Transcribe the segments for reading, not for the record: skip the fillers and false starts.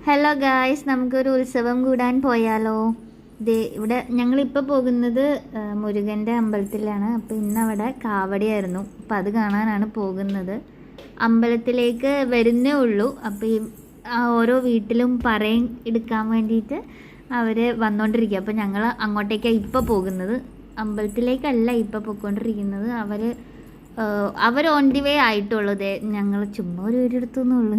Hello guys, നമുക്കൊരു ഉത്സവം കൂടാൻ പോയാലോ? ഇവിടെ ഞങ്ങളിപ്പോൾ പോകുന്നത് മുരുകൻ്റെ അമ്പലത്തിലാണ്. അപ്പോൾ ഇന്ന് അവിടെ കാവടിയായിരുന്നു. അപ്പം അത് കാണാനാണ് പോകുന്നത്. അമ്പലത്തിലേക്ക് വരുന്നേ ഉള്ളൂ. അപ്പോൾ ഈ ഓരോ വീട്ടിലും പറയും എടുക്കാൻ വേണ്ടിയിട്ട് അവർ വന്നുകൊണ്ടിരിക്കുക. അപ്പോൾ ഞങ്ങൾ അങ്ങോട്ടേക്കാണ് ഇപ്പോൾ പോകുന്നത്. അമ്പലത്തിലേക്കല്ല ഇപ്പോൾ പോയിക്കൊണ്ടിരിക്കുന്നത്. അവർ ഓൺ ദി വേ ആയിട്ടുള്ളത്. ഞങ്ങൾ ചുമ്മാ ഒരു വീടെടുത്തുന്നുള്ളൂ.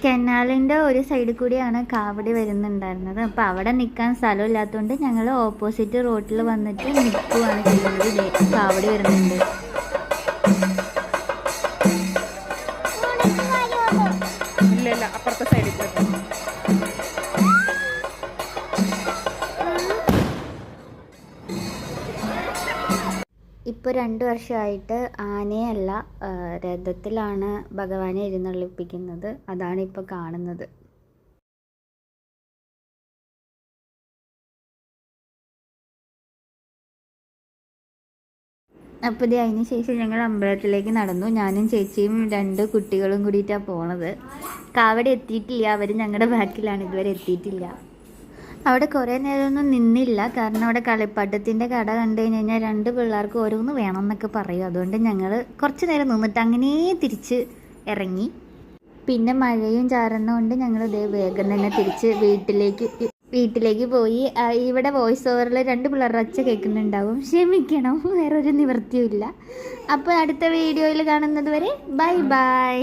കനാലിൻ്റെ ഒരു സൈഡിൽ കൂടിയാണ് കാവടി വരുന്നുണ്ടായിരുന്നത്. അപ്പോൾ അവിടെ നിൽക്കാൻ സ്ഥലമില്ലാത്തതുകൊണ്ട് ഞങ്ങൾ ഓപ്പോസിറ്റ് റോഡിൽ വന്നിട്ട് നിൽക്കുകയാണ് ചെയ്യുന്നത്. കാവടി വരുന്നുണ്ട്. അപ്പുറത്തെ സൈഡിൽ ഇപ്പോൾ 2 വർഷമായിട്ട് ആനയല്ല രഥത്തിലാണ് ഭഗവാനെ എഴുന്നള്ളിപ്പിക്കുന്നത്. അതാണ് ഇപ്പോൾ കാണുന്നത്. അപ്പോൾ അതിന് ശേഷം ഞങ്ങൾ അമ്പലത്തിലേക്ക് നടന്നു. ഞാനും ചേച്ചിയും 2 കുട്ടികളും കൂടിയിട്ടാണ് പോണത്. കാവടി എത്തിയിട്ടില്ല. അവർ ഞങ്ങളുടെ ബാക്കിലാണ്, ഇതുവരെ എത്തിയിട്ടില്ല. അവിടെ കുറേ നേരമൊന്നും നിന്നില്ല. കാരണം അവിടെ കളിപ്പാട്ടത്തിൻ്റെ കട കണ്ടു കഴിഞ്ഞാൽ 2 പിള്ളേർക്ക് ഓരോന്ന് വേണം എന്നൊക്കെ പറയും. അതുകൊണ്ട് ഞങ്ങൾ കുറച്ച് നേരം നിന്നിട്ട് അങ്ങനെ തിരിച്ച് ഇറങ്ങി. പിന്നെ മഴയും ചാറുന്നതുകൊണ്ട് ഞങ്ങൾ വേഗം തന്നെ തിരിച്ച് വീട്ടിലേക്ക് പോയി. ഇവിടെ വോയിസ് ഓവറിൽ 2 പിള്ളേരുടെ ഒച്ച കേൾക്കുന്നുണ്ടാവും, ക്ഷമിക്കണം, വേറൊരു നിവൃത്തിയുമില്ല. അപ്പോൾ അടുത്ത വീഡിയോയിൽ കാണുന്നത് വരെ ബൈ ബൈ.